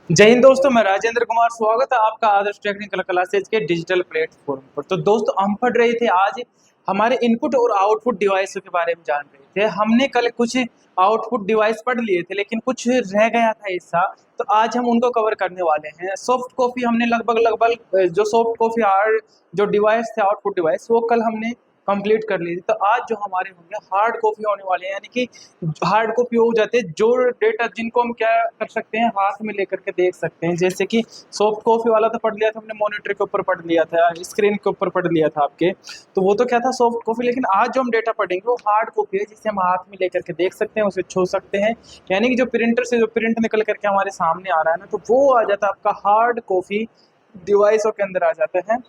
जय हिंद दोस्तों, मैं राजेंद्र कुमार। स्वागत है आपका आदर्श टेक्निकल क्लासेज के डिजिटल प्लेटफॉर्म पर। तो दोस्तों, हम पढ़ रहे थे आज हमारे इनपुट और आउटपुट डिवाइसों के बारे में जान रहे थे। हमने कल कुछ आउटपुट डिवाइस पढ़ लिए थे, लेकिन कुछ रह गया था हिस्सा, तो आज हम उनको कवर करने वाले हैं। सॉफ्ट कॉपी हमने लगभग लगभग जो सॉफ्ट कॉपी हार्ड जो डिवाइस थे आउटपुट डिवाइस, वो कल हमने कंप्लीट कर ली थी। तो आज जो हमारे होंगे हार्ड कॉपी होने वाले हैं, यानी कि हार्ड कॉपी हो जाते हैं जो डेटा जिनको हम क्या कर सकते हैं, हाथ में लेकर के देख सकते हैं। जैसे कि सॉफ्ट कॉपी वाला तो पढ़ लिया था हमने, मॉनिटर के ऊपर पढ़ लिया था, स्क्रीन के ऊपर पढ़ लिया था आपके, तो वो तो क्या था, सॉफ्ट कॉपी। लेकिन आज जो हम डेटा पढ़ेंगे वो हार्ड कॉपी है, जिसे हम हाथ में लेकर के देख सकते हैं, उसे छू सकते हैं। यानी कि जो प्रिंटर से जो प्रिंट निकल करके हमारे सामने आ रहा है ना, तो वो आ जाता है आपका हार्ड कॉपी डिवाइसों के अंदर आ जाता है।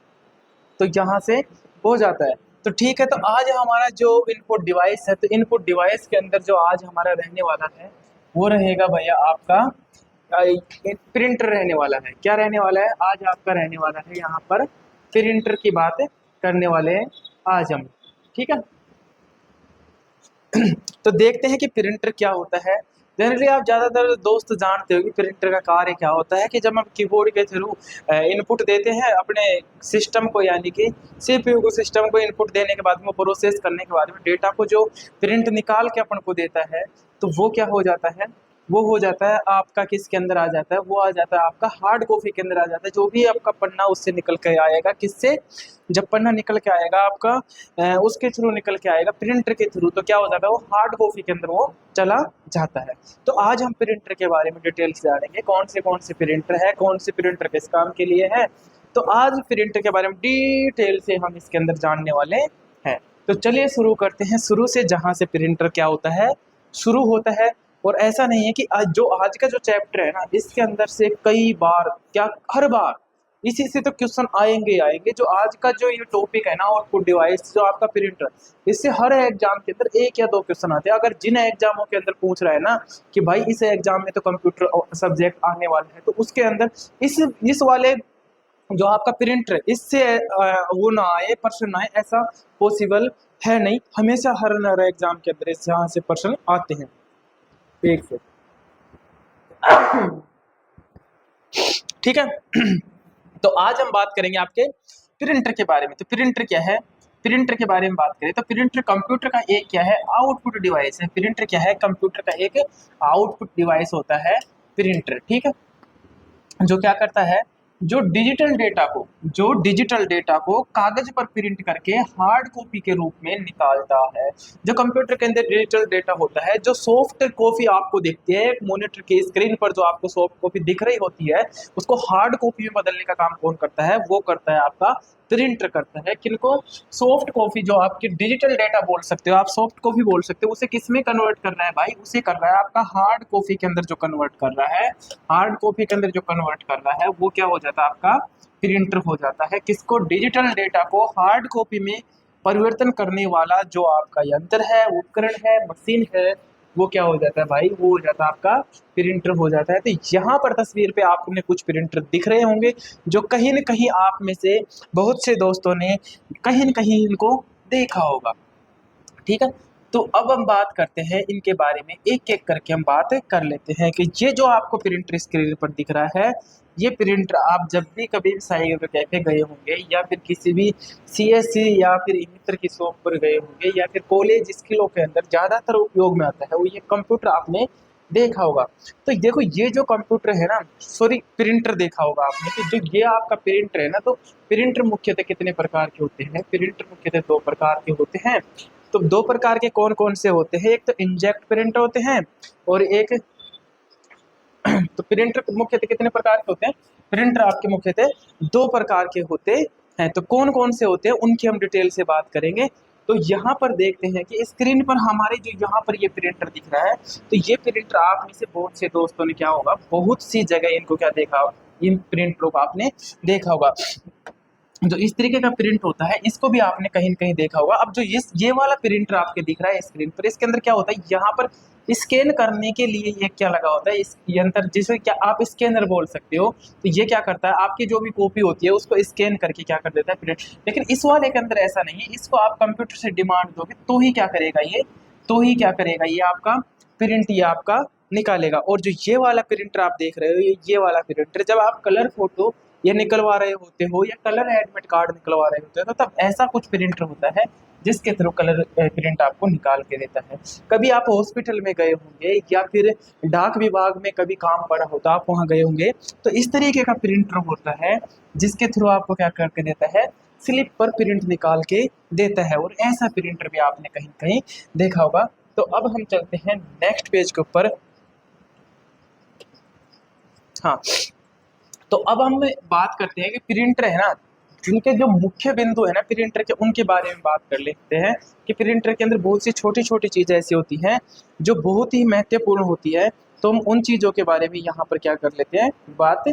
तो यहाँ से हो जाता है। तो ठीक है, तो आज हमारा जो इनपुट डिवाइस है, तो इनपुट डिवाइस के अंदर जो आज हमारा रहने वाला है वो रहेगा भैया आपका प्रिंटर रहने वाला है। क्या रहने वाला है आज आपका? रहने वाला है यहाँ पर प्रिंटर की बात करने वाले हैं आज हम। ठीक है, तो देखते हैं कि प्रिंटर क्या होता है। जनरली आप ज़्यादातर दोस्त जानते हो कि प्रिंटर का कार्य क्या होता है, कि जब हम कीबोर्ड के थ्रू इनपुट देते हैं अपने सिस्टम को, यानी कि सीपीयू को, सिस्टम को इनपुट देने के बाद में, प्रोसेस करने के बाद में डेटा को जो प्रिंट निकाल के अपन को देता है, तो वो क्या हो जाता है, वो हो जाता है आपका किसके अंदर आ जाता है, वो आ जाता है आपका हार्ड कॉपी के अंदर आ जाता है। जो भी आपका पन्ना उससे निकल के आएगा, किससे? जब पन्ना निकल के आएगा आपका उसके थ्रू निकल के आएगा, प्रिंटर के थ्रू, तो क्या हो जाता है, वो हार्ड कॉपी के अंदर वो चला जाता है। तो आज हम प्रिंटर के बारे में डिटेल से जानेंगे, कौन से प्रिंटर है, कौन से प्रिंटर किस काम के लिए है। तो आज प्रिंटर के बारे में डिटेल से हम इसके अंदर जानने वाले हैं। तो चलिए शुरू करते हैं, शुरू से, जहाँ से प्रिंटर क्या होता है शुरू होता है। और ऐसा नहीं है कि आज का जो चैप्टर है ना, इसके अंदर से कई बार, क्या हर बार इसी से तो क्वेश्चन आएंगे ही आएंगे। जो आज का जो ये टॉपिक है ना, आउटपुट डिवाइस, जो आपका प्रिंटर, इससे हर एग्जाम के अंदर एक या दो क्वेश्चन आते हैं। अगर जिन एग्जामों के अंदर पूछ रहा है ना कि भाई इस एग्जाम में तो कंप्यूटर सब्जेक्ट आने वाला है, तो उसके अंदर इस वाले जो आपका प्रिंटर है, इससे वो ना आए, प्रश्न ना आए, ऐसा पॉसिबल है नहीं। हमेशा हर एग्जाम के अंदर यहाँ से प्रश्न आते हैं एक से। ठीक है। तो आज हम बात करेंगे आपके प्रिंटर के बारे में। तो प्रिंटर क्या है, प्रिंटर के बारे में बात करें तो प्रिंटर कंप्यूटर का एक क्या है, आउटपुट डिवाइस है। प्रिंटर क्या है, कंप्यूटर का एक आउटपुट डिवाइस होता है प्रिंटर। ठीक है, जो क्या करता है, जो डिजिटल डेटा को कागज पर प्रिंट करके हार्ड कॉपी के रूप में निकालता है। जो कंप्यूटर के अंदर डिजिटल डेटा होता है, जो सॉफ्ट कॉपी आपको दिखती है मॉनिटर की स्क्रीन पर, जो आपको सॉफ्ट कॉपी दिख रही होती है, उसको हार्ड कॉपी में बदलने का काम कौन करता है? वो करता है आपका प्रिंटर करता है। किनको? सॉफ्ट कॉपी, जो आपकी डिजिटल डेटा बोल सकते हो आप, सॉफ्ट कॉपी बोल सकते हो, उसे किस में कन्वर्ट कर रहा है भाई? उसे कर रहा है आपका हार्ड कॉपी के अंदर जो कन्वर्ट कर रहा है, हार्ड कॉपी के अंदर जो कन्वर्ट कर रहा है, वो क्या हो जाता है आपका प्रिंटर हो जाता है। किसको? डिजिटल डेटा को हार्ड कॉपी में परिवर्तन करने वाला जो आपका यंत्र है, उपकरण है, मशीन है, वो क्या हो जाता है भाई? वो हो जाता है आपका प्रिंटर हो जाता है। तो यहाँ पर तस्वीर पे आपने कुछ प्रिंटर दिख रहे होंगे, जो कहीं न कहीं आप में से बहुत से दोस्तों ने कहीं न कहीं इनको देखा होगा। ठीक है, तो अब हम बात करते हैं इनके बारे में, एक एक करके हम बात कर लेते हैं कि ये जो आपको प्रिंटर स्क्रीन पर दिख रहा है, ये प्रिंटर आप जब भी कभी साइबर कैफे गए होंगे, या फिर किसी भी सीएससी या फिर मित्र की शॉप पर गए होंगे, या फिर कॉलेज स्किलों के अंदर ज़्यादातर उपयोग में आता है, वो ये कंप्यूटर आपने देखा होगा। तो देखो, ये जो कंप्यूटर है ना, सॉरी प्रिंटर देखा होगा आपने, कि जो ये आपका प्रिंटर है ना, तो प्रिंटर मुख्यतः कितने प्रकार के होते हैं? प्रिंटर मुख्यतः दो प्रकार के होते हैं। तो दो प्रकार के कौन कौन से होते हैं? एक तो इंजेक्ट प्रिंटर होते हैं, और एक तो प्रिंटर मुख्यतः कितने प्रकार के होते हैं? प्रिंटर आपके मुख्यतः दो प्रकार के होते हैं। तो कौन कौन से होते हैं उनकी हम डिटेल से बात करेंगे। तो यहाँ पर देखते हैं कि स्क्रीन पर हमारे जो यहाँ पर ये प्रिंटर दिख रहा है, तो ये प्रिंटर आप में से बहुत से दोस्तों ने क्या होगा, बहुत सी जगह इनको क्या देखा होगा, इन प्रिंटरों को आपने देखा होगा। जो इस तरीके का प्रिंट होता है, इसको भी आपने कहीं न कहीं देखा होगा। अब जो ये वाला प्रिंटर आपके दिख रहा है स्क्रीन पर, इसके अंदर क्या होता है, यहाँ पर स्कैन करने के लिए ये क्या लगा होता है, इस यंत्र, जिसे क्या आप स्कैनर बोल सकते हो। तो ये क्या करता है, आपकी जो भी कॉपी होती है उसको स्कैन करके क्या कर देता है, प्रिंट। लेकिन इस वाले के अंदर ऐसा नहीं है, इसको आप कंप्यूटर से डिमांड दोगे तो ही क्या करेगा ये, तो ही क्या करेगा ये आपका प्रिंट, ये आपका निकालेगा। और जो ये वाला प्रिंटर आप देख रहे हो, ये वाला प्रिंटर जब आप कलर फोटो ये निकलवा रहे होते हो या कलर एडमिट कार्ड निकलवा रहे होते हो, तो तब ऐसा कुछ प्रिंटर होता है जिसके थ्रू कलर प्रिंट आपको निकाल के देता है। कभी आप हॉस्पिटल में गए होंगे या फिर डाक विभाग में कभी काम पड़ा होता, आप वहाँ गए होंगे, तो इस तरीके का प्रिंटर होता है जिसके थ्रू आपको क्या करके देता है, स्लिप पर प्रिंट निकाल के देता है। और ऐसा प्रिंटर भी आपने कहीं कहीं देखा होगा। तो अब हम चलते हैं नेक्स्ट पेज के ऊपर। हाँ, तो अब हम बात करते हैं कि प्रिंटर है ना, जिनके जो मुख्य बिंदु है ना प्रिंटर के, उनके बारे में बात कर लेते हैं कि प्रिंटर के अंदर बहुत सी छोटी छोटी चीज़ें ऐसी होती हैं जो बहुत ही महत्वपूर्ण होती है। तो हम उन चीज़ों के बारे में यहाँ पर क्या कर लेते हैं, बात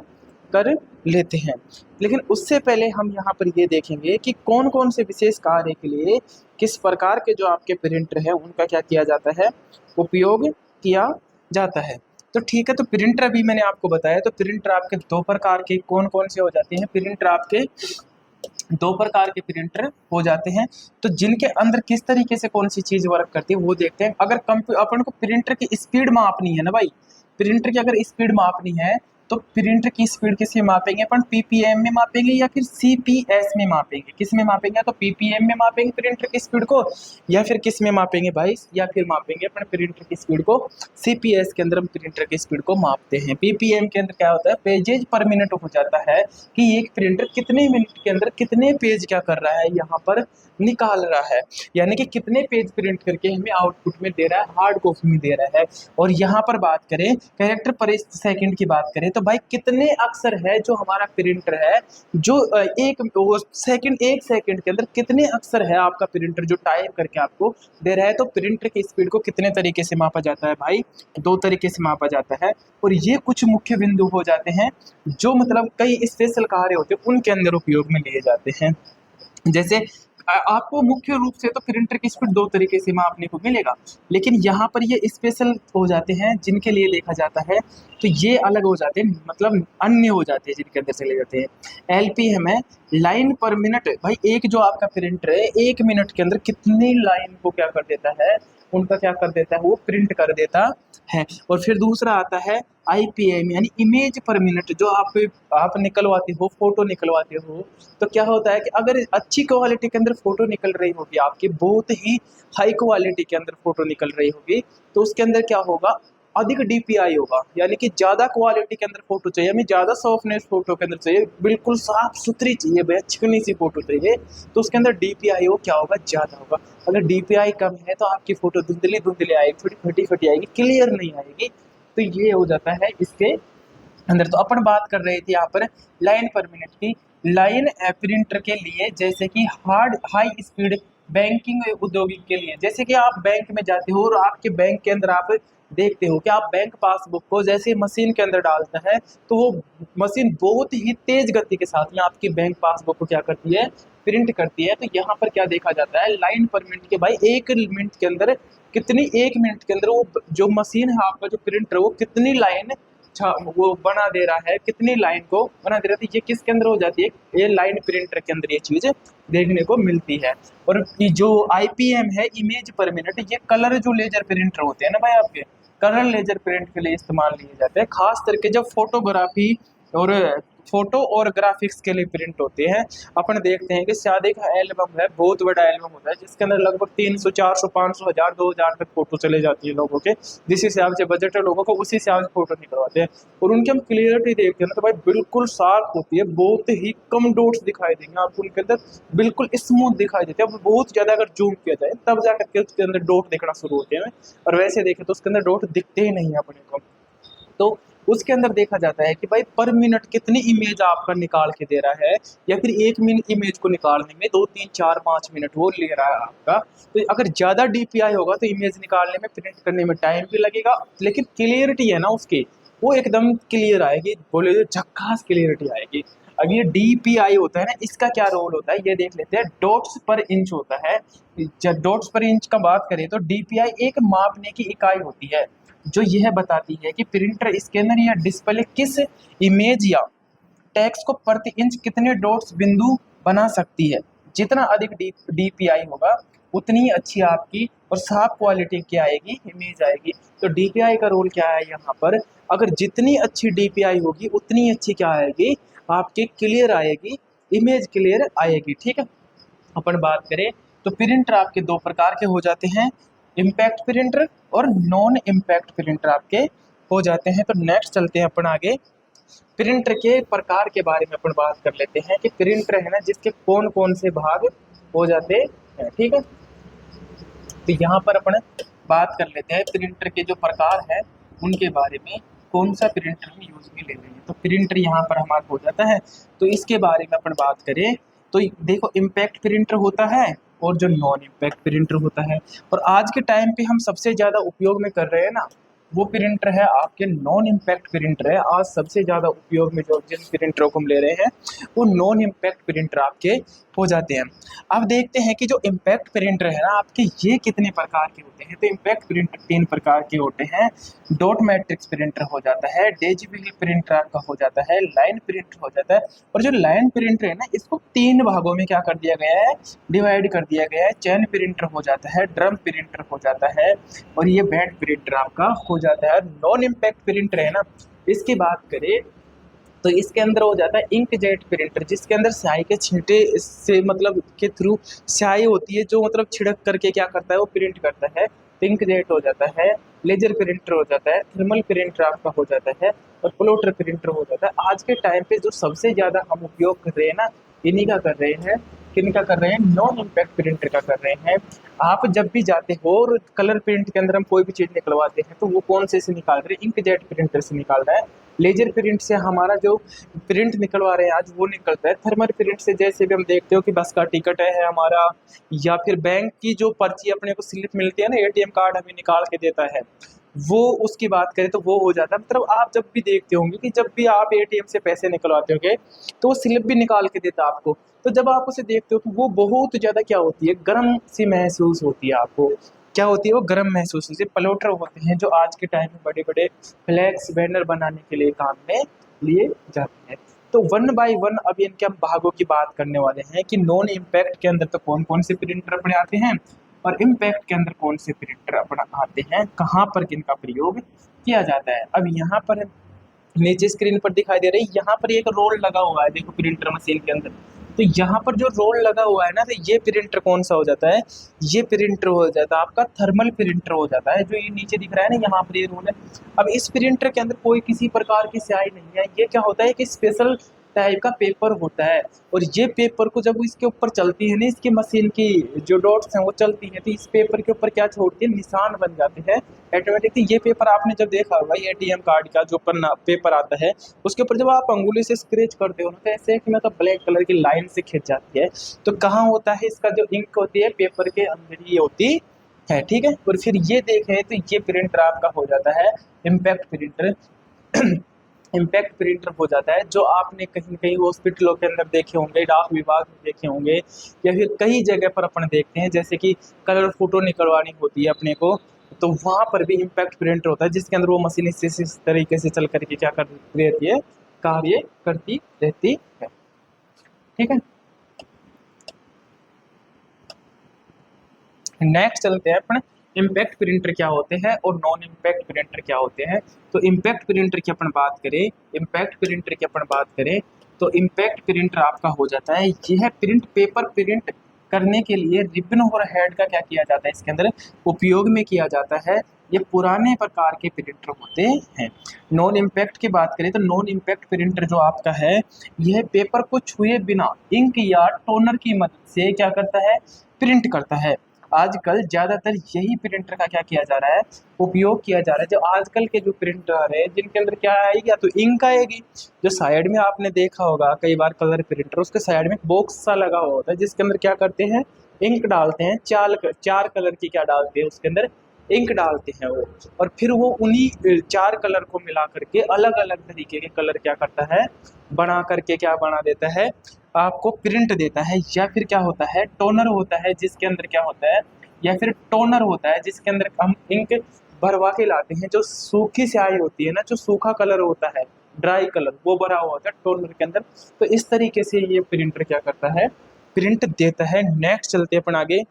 कर लेते हैं। लेकिन उससे पहले हम यहाँ पर ये देखेंगे कि कौन कौन से विशेष कार्य के लिए किस प्रकार के जो आपके प्रिंटर है उनका क्या किया जाता है, उपयोग किया जाता है। तो ठीक है, तो प्रिंटर अभी मैंने आपको बताया। तो प्रिंटर आपके दो प्रकार के कौन कौन से हो जाते हैं, प्रिंटर आपके दो प्रकार के प्रिंटर हो जाते हैं। तो जिनके अंदर किस तरीके से कौन सी चीज़ वर्क करती है वो देखते हैं। अगर अपन को प्रिंटर की स्पीड मापनी है ना भाई, प्रिंटर की अगर स्पीड मापनी है तो प्रिंटर की स्पीड किस में मापेंगे अपन, पीपीएम में मापेंगे या फिर सीपीएस में मापेंगे। किस में मापेंगे, तो पीपीएम में मापेंगे प्रिंटर की स्पीड को, या फिर किस में मापेंगे भाई, या फिर मापेंगे अपन प्रिंटर की स्पीड को सीपीएस के अंदर हम प्रिंटर की स्पीड को मापते हैं। पीपीएम के अंदर क्या होता है, पेजेज पर मिनट हो जाता है कि एक प्रिंटर कितने मिनट के अंदर कितने पेज क्या कर रहा है, यहाँ पर निकाल रहा है। यानी कि कितने पेज प्रिंट करके हमें आउटपुट में दे रहा है, हार्ड कॉपी में दे रहा है। और यहाँ पर बात करें कैरेक्टर पर सेकंड की बात करें तो भाई कितने अक्षर है जो हमारा प्रिंटर है, जो एक सेकंड, एक सेकंड के अंदर कितने अक्षर है आपका प्रिंटर जो टाइप करके आपको दे रहा है। तो प्रिंटर की स्पीड को कितने तरीके से मापा जाता है भाई, दो तरीके से मापा जाता है। और ये कुछ मुख्य बिंदु हो जाते हैं जो मतलब कई स्पेशल कार्य होते हैं उनके अंदर उपयोग में लिए जाते हैं। जैसे आपको मुख्य रूप से तो प्रिंटर की स्पीड दो तरीके से मापने को मिलेगा, लेकिन यहाँ पर ये स्पेशल हो जाते हैं जिनके लिए देखा जाता है तो ये अलग हो जाते हैं, मतलब अन्य हो जाते हैं जिनके अंदर चले जाते हैं। एलपीएम है, लाइन पर मिनट। भाई एक जो आपका प्रिंटर है एक मिनट के अंदर कितनी लाइन को क्या कर देता है, उनका क्या कर देता है, वो प्रिंट कर देता है। और फिर दूसरा आता है आईपीएम यानी इमेज पर मिनट। जो आप निकलवाते हो, फोटो निकलवाते हो, तो क्या होता है कि अगर अच्छी क्वालिटी के अंदर फोटो निकल रही होगी आपकी, बहुत ही हाई क्वालिटी के अंदर फोटो निकल रही होगी, तो उसके अंदर क्या होगा, अधिक डीपीआई होगा। यानी कि ज़्यादा क्वालिटी के अंदर फोटो चाहिए, हमें ज़्यादा सॉफ्टनेस फोटो के अंदर चाहिए, बिल्कुल साफ सुथरी चाहिए भैया, चिकनी सी फोटो चाहिए, तो उसके अंदर डीपीआई वो क्या होगा, ज़्यादा होगा। अगर डीपीआई कम है तो आपकी फोटो धुंधली धुंधली आएगी, थोड़ी फटी फटी आएगी, क्लियर नहीं आएगी। तो ये हो जाता है इसके अंदर। तो अपन बात कर रहे थे यहाँ पर लाइन पर मिनट की। लाइन प्रिंटर के लिए जैसे कि हार्ड हाई स्पीड बैंकिंग उद्योगिक के लिए, जैसे कि आप बैंक में जाते हो और आपके बैंक के अंदर आप देखते हो कि आप बैंक पासबुक को जैसे मशीन के अंदर डालते हैं तो वो मशीन बहुत ही तेज गति के साथ में आपकी बैंक पासबुक को क्या करती है, प्रिंट करती है। तो यहाँ पर क्या देखा जाता है, लाइन पर मिनट के भाई एक मिनट के अंदर कितनी, एक मिनट के अंदर वो जो मशीन है आपका जो प्रिंटर वो कितनी लाइन वो बना दे रहा है, कितनी लाइन को बना दे रहा है। ये किसके अंदर हो जाती है, ये लाइन प्रिंटर के अंदर ये चीज देखने को मिलती है। और जो आईपीएम है, इमेज पर मिनट, ये कलर जो लेजर प्रिंटर होते हैं ना भाई आपके, कलर लेजर प्रिंट के लिए इस्तेमाल लिए जाते हैं, खास करके जब फोटोग्राफी और फोटो और ग्राफिक्स के लिए प्रिंट होते हैं। अपन देखते हैं कि शादी का एल्बम है, बहुत बड़ा एल्बम होता है जिसके अंदर लगभग 300 400 500 1000 2000 तक फोटो चले जाती है लोगों के, जिस हिसाब से बजट है लोगों को उसी हिसाब से फोटो निकलवाते हैं। और उनकी हम क्लियरिटी देखते हैं ना तो भाई बिल्कुल साफ होती है, बहुत ही कम डॉट्स दिखाई देंगे आपको उनके अंदर, बिल्कुल स्मूथ दिखाई देते हैं। अब बहुत ज्यादा अगर जूम किया जाए तब जाकर के उसके अंदर डॉट दिखना शुरू होते हैं, और वैसे देखें तो उसके अंदर डॉट दिखते ही नहीं है अपने को। तो उसके अंदर देखा जाता है कि भाई पर मिनट कितनी इमेज आपका निकाल के दे रहा है, या फिर एक मिनट इमेज को निकालने में 2 3 4 5 मिनट वो ले रहा है आपका। तो अगर ज़्यादा डीपीआई होगा तो इमेज निकालने में, प्रिंट करने में टाइम भी लगेगा, लेकिन क्लियरिटी है ना उसकी वो एकदम क्लियर आएगी, बोले तो झक्कास क्लियरिटी आएगी। अब ये डीपीआई होता है ना, इसका क्या रोल होता है ये देख लेते हैं। डॉट्स पर इंच होता है। जब डॉट्स पर इंच का बात करें तो डीपीआई एक मापने की इकाई होती है जो यह बताती है कि प्रिंटर स्कैनर या डिस्प्ले किस इमेज या टेक्स्ट को प्रति इंच कितने डॉट्स बिंदु बना सकती है। जितना अधिक डीपीआई होगा उतनी अच्छी आपकी और साफ क्वालिटी की आएगी, इमेज आएगी। तो डीपीआई का रोल क्या है यहाँ पर, अगर जितनी अच्छी डीपीआई होगी उतनी अच्छी क्या आएगी, आपकी क्लियर आएगी, इमेज क्लियर आएगी। ठीक है, अपन बात करें तो प्रिंटर आपके दो प्रकार के हो जाते हैं, इम्पैक्ट प्रिंटर और नॉन इम्पैक्ट प्रिंटर आपके हो जाते हैं। तो नेक्स्ट चलते हैं अपन आगे, प्रिंटर के प्रकार के बारे में अपन बात कर लेते हैं कि प्रिंटर है ना जिसके कौन कौन से भाग हो जाते हैं। ठीक है, तो यहाँ पर अपन बात कर लेते हैं प्रिंटर के जो प्रकार है उनके बारे में, कौन सा प्रिंटर हम यूज में ले रहे हैं। तो प्रिंटर यहाँ पर हमारा हो जाता है, तो इसके बारे में अपन बात करें तो देखो इम्पैक्ट प्रिंटर होता है और जो नॉन इम्पैक्ट प्रिंटर होता है। और आज के टाइम पे हम सबसे ज़्यादा उपयोग में कर रहे हैं ना, वो प्रिंटर है आपके नॉन इम्पैक्ट प्रिंटर है। आज सबसे ज़्यादा उपयोग में जो जिन प्रिंटरों को हम ले रहे हैं वो नॉन इम्पैक्ट प्रिंटर आपके हो जाते हैं। अब देखते हैं कि जो इम्पैक्ट प्रिंटर है ना आपके, ये कितने प्रकार के होते हैं। तो इम्पैक्ट प्रिंटर 3 प्रकार के होते हैं, डॉट मैट्रिक्स प्रिंटर हो जाता है, डेजिबल प्रिंटर आपका हो जाता है, लाइन प्रिंटर हो जाता है। और जो लाइन प्रिंटर है ना इसको 3 भागों में क्या कर दिया गया है, डिवाइड कर दिया गया है। चैन प्रिंटर हो जाता है, ड्रम प्रिंटर हो जाता है और ये बैंड प्रिंटर आपका हो जाता है। नॉन इम्पैक्ट प्रिंटर है ना, इसकी बात करें तो इसके अंदर हो जाता है इंकजेट प्रिंटर, जिसके अंदर स्याही के छींटे से मतलब के थ्रू स्याही होती है जो मतलब छिड़क करके क्या करता है वो प्रिंट करता है। इंकजेट हो जाता है, लेजर प्रिंटर हो जाता है, थर्मल प्रिंटर आपका हो जाता है और प्लोटर प्रिंटर हो जाता है। आज के टाइम पे जो सबसे ज़्यादा हम उपयोग कर रहे हैं ना, इन्हीं का कर रहे हैं, किन का कर रहे हैं, नॉन इम्पैक्ट प्रिंटर का कर रहे हैं। आप जब भी जाते हो और कलर प्रिंट के अंदर हम कोई भी चीज़ निकलवाते हैं तो वो कौन से निकाल रहे हैं, इंकजेट प्रिंटर से निकाल रहा है। लेजर प्रिंट से हमारा जो प्रिंट निकलवा रहे हैं आज वो निकलता है। थर्मल प्रिंट से जैसे भी हम देखते हो कि बस का टिकट है हमारा, या फिर बैंक की जो पर्ची अपने को स्लिप मिलती है ना, एटीएम कार्ड हमें निकाल के देता है, वो उसकी बात करें तो वो हो जाता है। मतलब आप जब भी देखते होंगे कि जब भी आप एटीएम से पैसे निकलवाते होंगे तो वो स्लिप भी निकाल के देता है आपको। तो जब आप उसे देखते हो तो वो बहुत ज़्यादा क्या होती है, गर्म सी महसूस होती है आपको। क्या होती है वो, गर्म महसूस होती है। प्लोटर होते हैं जो आज के टाइम में बड़े बड़े फ्लैक्स बैनर बनाने के लिए काम में लिए जाते हैं। तो वन बाय वन अब इनके हम भागों की बात करने वाले हैं कि नॉन इम्पैक्ट के अंदर तो कौन कौन से प्रिंटर अपने आते हैं और इम्पैक्ट के अंदर कौन से प्रिंटर अपना आते हैं, कहाँ पर किनका प्रयोग किया जाता है। अब यहाँ पर नीचे स्क्रीन पर दिखाई दे रही है, यहाँ पर एक रोल लगा हुआ है देखो प्रिंटर मशीन के अंदर। तो यहाँ पर जो रोल लगा हुआ है ना, तो ये प्रिंटर कौन सा हो जाता है, ये प्रिंटर हो जाता है आपका थर्मल प्रिंटर हो जाता है। जो ये नीचे दिख रहा है ना, यहाँ पर ये रोल है। अब इस प्रिंटर के अंदर कोई किसी प्रकार की स्याही नहीं है, ये क्या होता है कि स्पेशल टाइप का पेपर होता है। और ये पेपर को जब इसके ऊपर चलती है ना, इसकी मशीन की जो डॉट्स हैं वो चलती हैं, तो इस पेपर के ऊपर क्या छोड़ती है, निशान बन जाते हैं ऑटोमेटिकली। ये पेपर आपने जब देखा होगा, ये एटीएम कार्ड का जो पन्ना पेपर आता है उसके ऊपर जब आप अंगुली से स्क्रैच करते हो ना, तो ऐसे कि मतलब ब्लैक कलर की लाइन से खिंच जाती है। तो कहाँ होता है, इसका जो इंक होती है पेपर के अंदर ही होती है। ठीक है, और फिर ये देखें तो ये प्रिंटर आपका हो जाता है इम्पैक्ट प्रिंटर। इम्पैक्ट प्रिंटर हो जाता है जो आपने कहीं कहीं हॉस्पिटलों के अंदर देखे होंगे, डाक विभाग में देखे होंगे, या फिर कई जगह पर अपन देखते हैं जैसे कि कलर फोटो निकलवानी होती है अपने को, तो वहाँ पर भी इम्पैक्ट प्रिंटर होता है जिसके अंदर वो मशीन इस तरीके से चल करके क्या करती रहती है, कार्य करती रहती है। ठीक है, नेक्स्ट चलते हैं अपन, इम्पैक्ट प्रिंटर क्या होते हैं और नॉन इम्पैक्ट प्रिंटर क्या होते हैं। तो इम्पैक्ट प्रिंटर की अपन बात करें, इम्पैक्ट प्रिंटर की अपन बात करें तो इम्पैक्ट प्रिंटर आपका हो जाता है, यह प्रिंट पेपर प्रिंट करने के लिए रिबन और हेड का क्या किया जाता है, इसके अंदर उपयोग में किया जाता है। ये पुराने प्रकार के प्रिंटर होते हैं। नॉन इम्पैक्ट की बात करें तो नॉन इम्पैक्ट प्रिंटर जो आपका है, यह पेपर को छुए बिना इंक या टोनर की मदद से क्या करता है, प्रिंट करता है। आजकल ज़्यादातर यही प्रिंटर का क्या किया जा रहा है, उपयोग किया जा रहा है। जो आजकल के जो प्रिंटर है जिनके अंदर क्या आएगी, या तो इंक आएगी, जो साइड में आपने देखा होगा कई बार कलर प्रिंटर, उसके साइड में बॉक्स सा लगा हुआ होता है जिसके अंदर क्या करते हैं, इंक डालते हैं। चार कलर की क्या डालते हैं उसके अंदर, इंक डालते हैं वो, और फिर वो उन्हीं 4 कलर को मिला करके अलग अलग तरीके के कलर क्या करता है, बना करके क्या बना देता है, आपको प्रिंट देता है। या फिर क्या होता है, टोनर होता है जिसके अंदर क्या होता है, या फिर टोनर होता है जिसके अंदर हम इंक भरवा के लाते हैं। जो सूखी स्याही होती है ना, जो सूखा कलर होता है, ड्राई कलर, वो भरा हुआ होता है टोनर के अंदर। तो इस तरीके से ये प्रिंटर क्या करता है, प्रिंट देता है। नेक्स्ट चलते हैं अपन आगे,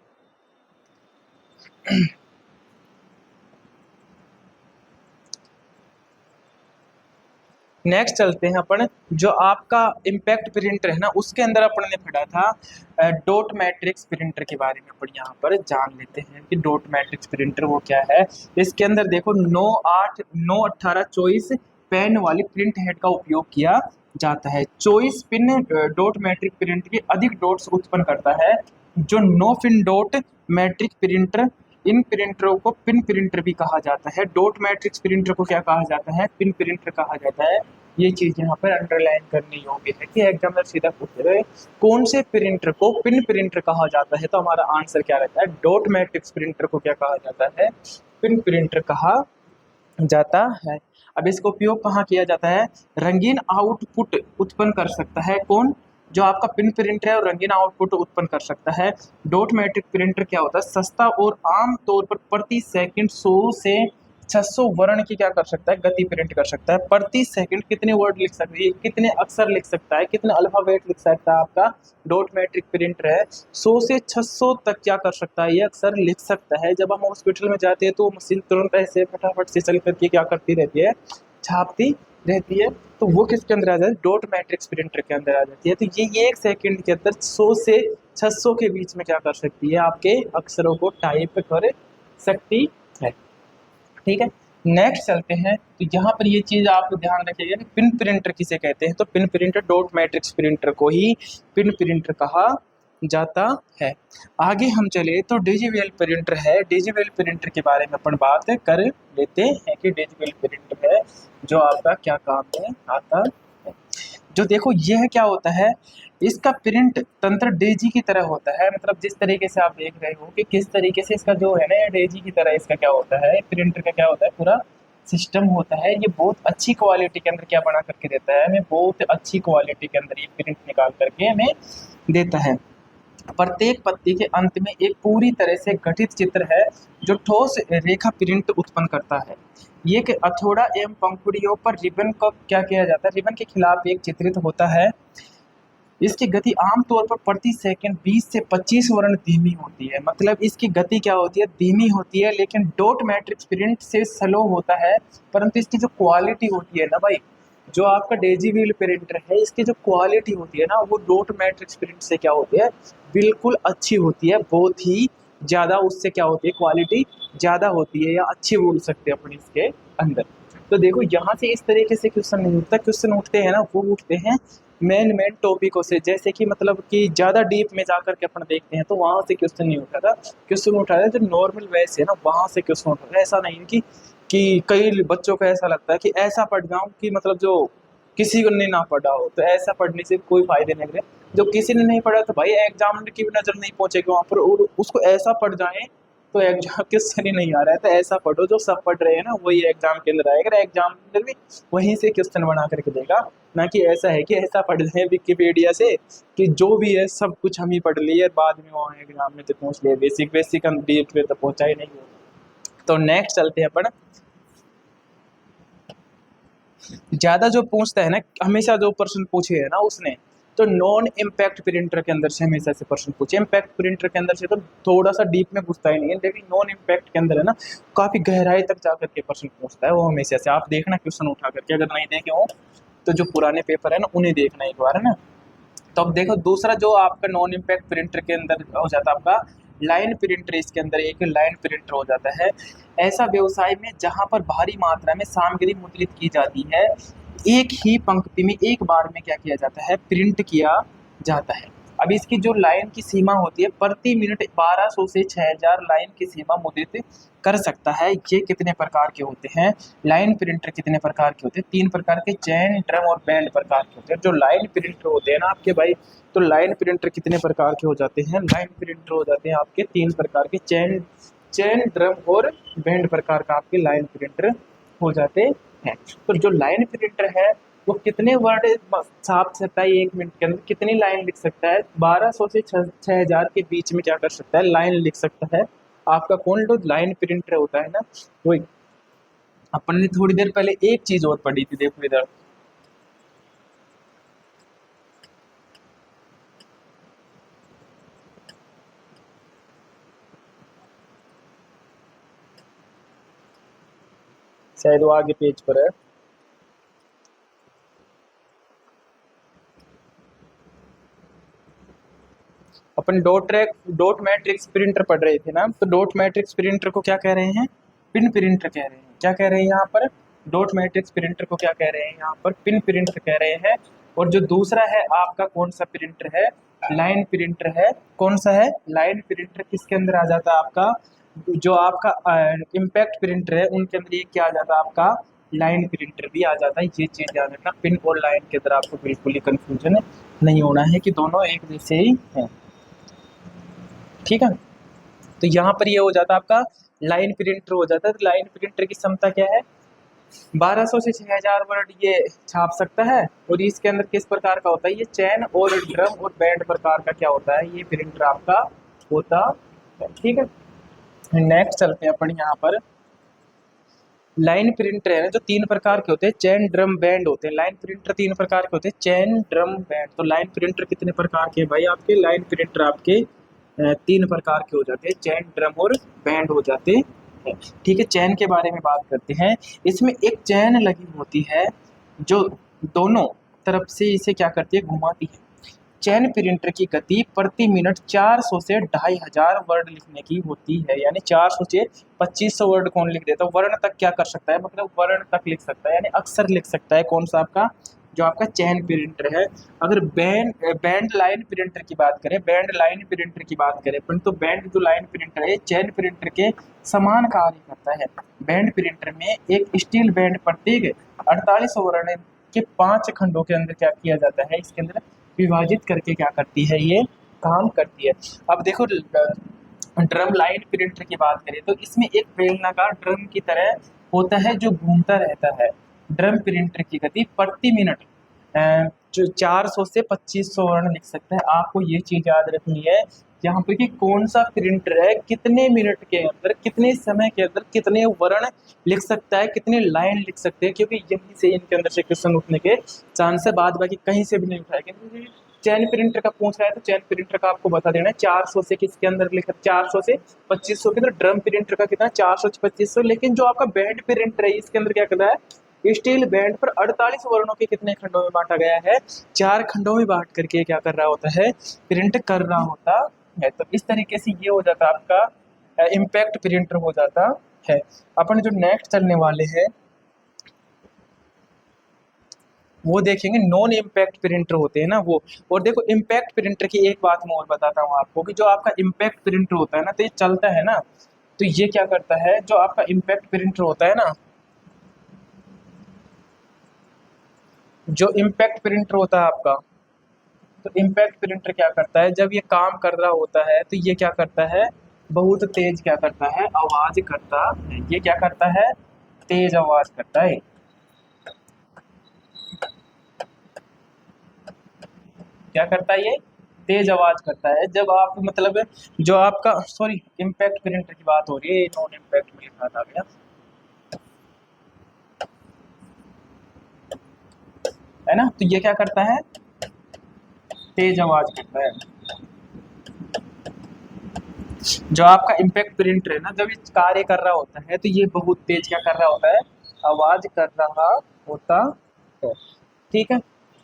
नेक्स्ट चलते हैं अपन, जो आपका इम्पैक्ट प्रिंटर है ना, उसके अंदर अपन ने पढ़ा था डॉट मैट्रिक्स प्रिंटर के बारे में। अपन यहाँ पर जान लेते हैं कि डॉट मैट्रिक्स प्रिंटर वो क्या है। इसके अंदर देखो 9/8 9/18 चॉइस पेन वाली प्रिंट हेड का उपयोग किया जाता है। चॉइस पिन डॉट मैट्रिक प्रिंट के अधिक डॉट्स उत्पन्न करता है। जो नो पिन डॉट मैट्रिक प्रिंटर, इन प्रिंटरों को पिन प्रिंटर भी कहा जाता है। डॉट मैट्रिक्स प्रिंटर को क्या कहा जाता है? पिन प्रिंटर कहा जाता है। ये चीज यहाँ पर अंडरलाइन करने योग्य है कि एग्जामिनर सीधा पूछ रहे कौन से प्रिंटर को पिन प्रिंटर कहा जाता है, तो हमारा आंसर क्या रहता है? डॉट मैट्रिक्स प्रिंटर को क्या कहा जाता है? पिन प्रिंटर कहा जाता है। अब इसका उपयोग कहाँ किया जाता है? रंगीन आउटपुट उत्पन्न कर सकता है कौन? जो आपका पिन प्रिंटर है और रंगीन आउटपुट उत्पन्न कर सकता है। डॉट मैट्रिक प्रिंटर क्या होता है? सस्ता और आम तौर पर प्रति सेकंड 100 से 600 वर्ण की क्या कर सकता है? गति प्रिंट कर सकता है। प्रति सेकंड कितने वर्ड लिख सकता है, कितने अक्षर लिख सकता है, कितने अल्फाबेट लिख सकता है आपका डॉट मैट्रिक प्रिंटर है? 100 से 600 तक क्या कर सकता है? ये अक्षर लिख सकता है। जब हम हॉस्पिटल में जाते हैं तो मशीन तुरंत ऐसे फटाफट से चल करके क्या करती रहती है? छापती रहती है। तो वो किसके अंदर आ जाती है? डॉट मैट्रिक्स प्रिंटर के अंदर आ जाती है। तो ये 1 सेकंड के अंदर 100 से 600 के बीच में क्या कर सकती है? आपके अक्षरों को टाइप कर सकती है। ठीक है, नेक्स्ट चलते हैं। तो यहाँ पर ये चीज आप ध्यान रखिएगा कि पिन प्रिंटर किसे कहते हैं, तो pin printer dot matrix printer को ही पिन प्रिंटर कहा जाता है। आगे हम चले तो डिजिटल प्रिंटर है। डिजिटल प्रिंटर के बारे में अपन बात कर लेते हैं कि डिजिटल प्रिंटर है जो आपका क्या काम में आता है। जो देखो यह क्या होता है, इसका प्रिंट तंत्र डेजी की तरह होता है। मतलब जिस तरीके से आप देख रहे हो कि किस तरीके से इसका जो है ना डेजी की तरह इसका क्या होता है, प्रिंटर का क्या होता है, पूरा सिस्टम होता है। ये बहुत अच्छी क्वालिटी के अंदर क्या बना करके देता है हमें, बहुत अच्छी क्वालिटी के अंदर ये प्रिंट निकाल करके हमें देता है। प्रत्येक पत्ती के अंत में एक पूरी तरह से गठित चित्र है जो ठोस रेखा प्रिंट उत्पन्न करता है। ये कि हथौड़ा एवं पंखुड़ियों पर रिबन को क्या किया जाता है? रिबन के खिलाफ एक चित्रित होता है। इसकी गति आमतौर पर प्रति सेकंड 20 से 25 वर्ण धीमी होती है। मतलब इसकी गति क्या होती है? धीमी होती है। लेकिन डॉट मैट्रिक्स प्रिंट से स्लो होता है। परंतु इसकी जो क्वालिटी होती है ना भाई, जो आपका डेजी व्हील प्रिंटर है, इसकी जो क्वालिटी होती है ना, वो डॉट मैट्रिक्स प्रिंट से क्या होती है? बिल्कुल अच्छी होती है। बहुत ही ज़्यादा उससे क्या होती है? क्वालिटी ज़्यादा होती है, या अच्छी बोल सकते हैं अपन इसके अंदर। तो देखो यहाँ से इस तरीके से क्वेश्चन नहीं उठता। क्वेश्चन उठते हैं ना, वो उठते हैं मेन मेन टॉपिकों से। जैसे कि मतलब कि ज़्यादा डीप में जाकर के अपन देखते हैं तो वहाँ से क्वेश्चन नहीं उठा था। क्वेश्चन उठा है जो नॉर्मल वे से ना, वहाँ से क्वेश्चन उठा था। ऐसा नहीं कि कई बच्चों को ऐसा लगता है कि ऐसा पढ़ जाऊँ कि मतलब जो किसी को ने ना पढ़ा हो, तो ऐसा पढ़ने से कोई फायदे नहीं रहे। जो किसी ने नहीं पढ़ा तो भाई एग्जामिनर की भी नज़र नहीं पहुंचेगी वहाँ पर, और उसको ऐसा पढ़ जाए तो एग्जाम क्वेश्चन ही नहीं आ रहा है। तो ऐसा पढ़ो जो सब पढ़ रहे हैं ना वही एग्जाम के अंदर आएगा। एग्जामिनर भी वहीं से क्वेश्चन बना करके देगा, ना कि ऐसा है कि ऐसा पढ़ रहे हैं विकिपीडिया से कि जो भी है सब कुछ हम ही पढ़ लिए, बाद में वहाँ एग्जाम में तो पहुँच लिए। बेसिक बेसिक हम डीप में तो पहुँचा ही नहीं हो। तो नेक्स्ट चलते हैं अपन। ज़्यादा जो पूछता है ना, हमेशा जो प्रश्न पूछे है ना उसने, तो नॉन इम्पैक्ट प्रिंटर के अंदर से हमेशा से प्रश्न पूछे। इम्पैक्ट प्रिंटर के अंदर से तो थोड़ा सा डीप में पूछता ही नहीं है, लेकिन नॉन इम्पैक्ट के अंदर है ना, काफ़ी गहराई तक जाकर के प्रश्न पूछता है वो हमेशा से। आप देखना क्वेश्चन उठा करके, अगर नहीं देखे हो तो जो पुराने पेपर है ना उन्हें देखना एक बार, है ना। तो अब देखो दूसरा जो आपका नॉन इम्पैक्ट प्रिंटर के अंदर हो जाता है आपका लाइन प्रिंटर। इसके अंदर एक लाइन प्रिंटर हो जाता है। ऐसा व्यवसाय में जहां पर भारी मात्रा में सामग्री मुद्रित की जाती है, एक ही पंक्ति में एक बार में क्या किया जाता है? प्रिंट किया जाता है। अब इसकी जो लाइन की सीमा होती है, प्रति मिनट 1200 से 6000 लाइन की सीमा मुद्रित कर सकता है। ये कितने प्रकार के होते हैं? लाइन प्रिंटर कितने प्रकार के होते हैं? 3 प्रकार के, चैन, ड्रम और बैंड प्रकार के होते हैं। जो लाइन प्रिंटर होते हैं ना आपके भाई, तो लाइन प्रिंटर कितने प्रकार के हो जाते हैं? लाइन प्रिंटर हो जाते हैं आपके 3 प्रकार के, चैन चैन ड्रम और बैंड प्रकार का आपके लाइन प्रिंटर हो जाते हैं। तो जो लाइन प्रिंटर है वो कितने वर्ड छाप सकता है? 1 मिनट के अंदर कितनी लाइन लिख सकता है? 1200 से 6000 के बीच में क्या कर सकता है? लाइन लिख सकता है। आपका कौन जो लाइन प्रिंटर होता है ना, वही। अपन ने थोड़ी देर पहले एक चीज और पढ़ी थी, देखो इधर। शायद वो आगे पेज पर है। अपन डॉट मैट्रिक्स प्रिंटर पढ़ रहे थे ना, तो डॉट मैट्रिक्स प्रिंटर को क्या कह रहे हैं? पिन प्रिंटर कह रहे हैं। क्या कह रहे हैं यहाँ पर? डॉट मैट्रिक्स प्रिंटर को क्या कह रहे हैं यहाँ पर? पिन प्रिंटर कह रहे हैं। और जो दूसरा है आपका कौन सा प्रिंटर है? लाइन प्रिंटर है। कौन सा है? लाइन प्रिंटर किसके अंदर आ जाता है आपका? जो आपका इम्पैक्ट प्रिंटर है उनके अंदर ये क्या आ जाता है आपका? लाइन प्रिंटर भी आ जाता है। ये चीज याद रखना, पिन और लाइन के अंदर आपको बिल्कुल ही कंफ्यूजन नहीं होना है कि दोनों एक जैसे ही हैं। ठीक है, तो यहाँ पर ये हो जाता है आपका लाइन प्रिंटर हो जाता है। तो लाइन प्रिंटर की क्षमता क्या है? 1200 से 6000 वर्ड ये छाप सकता है। और इसके अंदर किस प्रकार का होता है? ये चैन और ड्रम और बैंड प्रकार का क्या होता है? ये प्रिंटर आपका होता है। ठीक है, नेक्स्ट चलते हैं अपन यहाँ पर। लाइन प्रिंटर है ना, जो 3 प्रकार के होते हैं, चैन ड्रम बैंड होते हैं। लाइन प्रिंटर 3 प्रकार के होते हैं, चैन ड्रम बैंड। तो लाइन प्रिंटर कितने प्रकार के हैं भाई? आपके लाइन प्रिंटर आपके 3 प्रकार के हो जाते हैं, चैन ड्रम और बैंड हो जाते हैं। ठीक है, चैन के बारे में बात करते हैं। इसमें एक चैन लगी होती है जो दोनों तरफ से इसे क्या करती है? घुमाती है। चैन प्रिंटर की गति प्रति मिनट 400 से 2500 वर्ड लिखने की होती है। यानी 400 से 2500 वर्ड कौन लिख देता है? वर्ण तक क्या कर सकता है? मतलब वर्ण तक लिख सकता है, यानी अक्षर लिख सकता है। कौन सा आपका? जो आपका चैन प्रिंटर है। अगर बैंड लाइन प्रिंटर की बात करें, बैंड लाइन प्रिंटर की बात करें अपन, तो बैंड जो लाइन प्रिंटर है चैन प्रिंटर के समान कार्य करता है। बैंड प्रिंटर में एक स्टील बैंड प्रत्येक 48 वर्ण के 5 खंडों के अंदर क्या किया जाता है? इसके अंदर विभाजित करके क्या करती है? ये काम करती है। अब देखो, ड्रम लाइन प्रिंटर की बात करें तो इसमें एक बेलनाकार ड्रम की तरह होता है जो घूमता रहता है। ड्रम प्रिंटर की गति प्रति मिनट जो 400 से 2500 वर्ण लिख सकता है। आपको ये चीज याद रखनी है यहाँ पर कि कौन सा प्रिंटर है कितने मिनट के अंदर, कितने समय के अंदर कितने वर्ण लिख सकता है, कितने लाइन लिख सकते हैं, क्योंकि यहीं से इनके अंदर से क्वेश्चन उठने के चांस है। बाद बाकी कहीं से भी नहीं उठाएगा, क्योंकि चैन प्रिंटर का पूछ रहा है तो चैन प्रिंटर का आपको बता देना है 400 से किसके अंदर लिखा, 400 से 2500 के अंदर। ड्रम प्रिंटर का कितना? 400 से 2500। लेकिन जो आपका बैंड प्रिंटर है इसके अंदर क्या करता है? स्टील बैंड पर 48 वर्णों के कितने खंडों में बांटा गया है? 4 खंडों में बांट करके क्या कर रहा होता है? प्रिंट कर रहा होता है। तो इस तरीके से ये हो जाता है आपका इम्पैक्ट प्रिंटर हो जाता है। अपन जो नेक्स्ट चलने वाले हैं वो देखेंगे नॉन इम्पैक्ट प्रिंटर होते हैं ना वो। और देखो, इम्पैक्ट प्रिंटर की एक बात मैं और बताता हूँ आपको कि जो आपका इम्पैक्ट प्रिंटर होता है ना, तो ये चलता है ना, तो ये क्या करता है? जो आपका इम्पैक्ट प्रिंटर होता है ना, जो इम्पैक्ट प्रिंटर होता है आपका, तो इम्पैक्ट प्रिंटर क्या करता है? जब ये काम कर रहा होता है तो ये क्या करता है? बहुत तेज क्या करता है? आवाज करता है। ये क्या करता है? तेज आवाज करता है। क्या करता है ये? तेज आवाज करता है। जब आप मतलब जो आपका, सॉरी, इम्पैक्ट प्रिंटर की बात हो रही है, नॉन इम्पैक्ट में लिखा था गया, है ना? तो ये क्या करता है? तेज आवाज करता है। जो आपका इम्पैक्ट प्रिंटर है ना, जब ये कार्य कर रहा होता है तो ये बहुत तेज क्या कर रहा होता है? आवाज कर रहा होता है। ठीक है,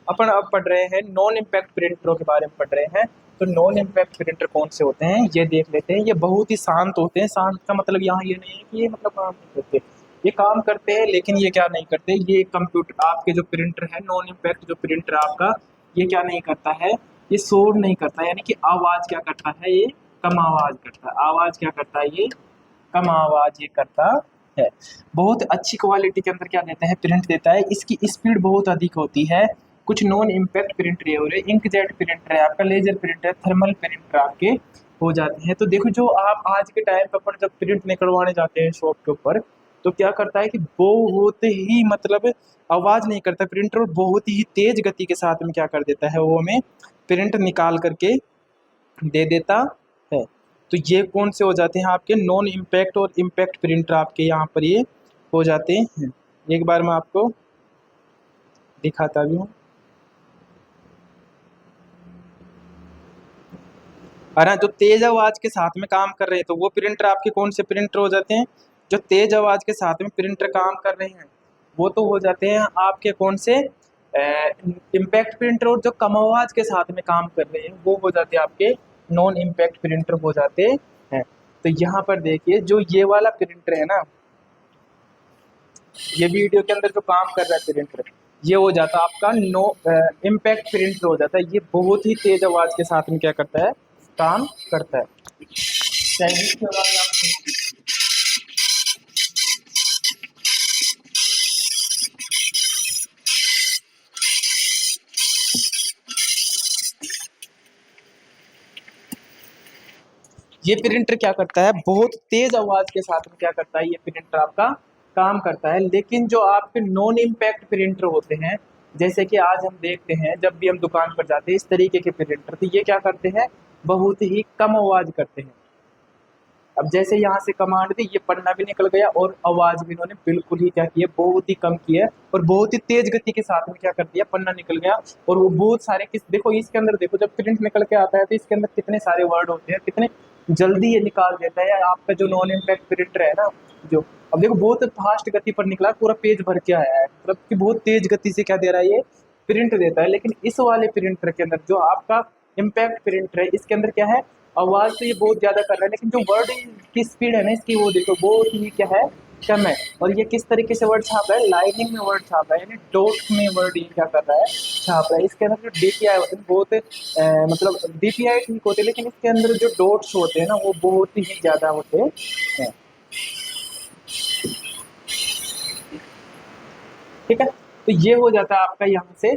अपन अब पढ़ रहे हैं नॉन इम्पैक्ट प्रिंटरों के बारे में पढ़ रहे हैं। तो नॉन इम्पैक्ट प्रिंटर कौन से होते हैं ये देख लेते हैं। ये बहुत ही शांत होते हैं। शांत का मतलब यहाँ ये नहीं है कि ये मतलब काम नहीं करते, ये काम करते हैं, लेकिन ये क्या नहीं करते? ये कंप्यूटर आपके जो प्रिंटर है, नॉन इम्पैक्ट जो प्रिंटर आपका, ये क्या नहीं करता है? ये शोर नहीं करता, यानी कि आवाज क्या करता है? ये कम आवाज करता है। आवाज क्या करता है? ये कम आवाज ये करता है। बहुत अच्छी क्वालिटी के अंदर क्या देता है? प्रिंट देता है। इसकी स्पीड बहुत अधिक होती है। कुछ नॉन इम्पैक्ट प्रिंटर ये हो रहे, इंकजेट प्रिंटर है आपका, लेजर प्रिंटर, थर्मल प्रिंटर आपके हो जाते हैं। तो देखो, जो आप आज के टाइम पे अपन जब प्रिंट निकलवाने जाते हैं शॉप के ऊपर, तो क्या करता है कि बहुत ही मतलब आवाज नहीं करता प्रिंटर, और बहुत ही तेज गति के साथ में क्या कर देता है? वो हमें प्रिंट निकाल करके दे देता है। तो ये कौन से हो जाते हैं आपके? नॉन इम्पैक्ट और इम्पैक्ट प्रिंटर आपके यहाँ पर ये हो जाते हैं। एक बार मैं आपको दिखाता भी हूँ। है ना, जो तेज आवाज के साथ में काम कर रहे हैं तो वो प्रिंटर आपके कौन से प्रिंटर हो जाते हैं? जो तेज आवाज के साथ में प्रिंटर काम कर रहे हैं वो तो हो जाते हैं आपके कौन से इम्पैक्ट प्रिंटर, और जो कम आवाज के साथ में काम कर रहे हैं वो हो जाते हैं आपके नॉन इम्पैक्ट प्रिंटर हो जाते हैं। तो यहाँ पर देखिए जो ये वाला प्रिंटर है ना, ये वीडियो के अंदर जो काम कर रहा है प्रिंटर, ये हो जाता है आपका नो इम्पैक्ट प्रिंटर हो जाता है। ये बहुत ही तेज आवाज के साथ में क्या करता है, काम करता है। चाहिए इसके बाद आप ये प्रिंटर क्या करता है, बहुत तेज आवाज के साथ में क्या करता है, ये प्रिंटर आपका काम करता है। लेकिन जो आपके नॉन इम्पैक्ट प्रिंटर होते हैं, जैसे कि आज हम देखते हैं जब भी हम दुकान पर जाते हैं इस तरीके के प्रिंटर, तो ये क्या करते हैं, बहुत ही कम आवाज करते हैं। अब जैसे यहाँ से कमांड दी, ये पन्ना भी निकल गया और आवाज भी इन्होंने बिल्कुल ही क्या की है, बहुत ही कम की है, और बहुत ही तेज गति के साथ में क्या कर दिया, पन्ना निकल गया। और वो बहुत सारे किस देखो इसके अंदर देखो, जब प्रिंट निकल के आता है तो इसके अंदर कितने सारे वर्ड होते हैं, कितने जल्दी ये निकाल देता है। आपका जो नॉन इम्पैक्ट प्रिंटर है ना, जो अब देखो बहुत फास्ट गति पर निकला, पूरा पेज भर के आया है, मतलब कि बहुत तेज गति से क्या दे रहा है, ये प्रिंट देता है। लेकिन इस वाले प्रिंटर के अंदर जो आपका इम्पैक्ट प्रिंटर है, इसके अंदर क्या है, आवाज तो ये बहुत ज्यादा कर रहा है, लेकिन जो वर्ड की स्पीड है ना इसकी, वो देखो बहुत ही क्या है, कम है। और ये किस तरीके से वर्ड छाप रहा है, लाइनिंग में वर्ड छाप रहा है, यानी डॉट में वर्ड ये क्या कर रहा है, छाप रहा है। इसके अंदर जो डीपीआई होते हैं बहुत मतलब डीपीआई ठीक होते हैं, लेकिन इसके अंदर जो डॉट्स होते हैं ना वो बहुत ही ज्यादा होते हैं। ठीक है, तो ये हो जाता है आपका यहाँ से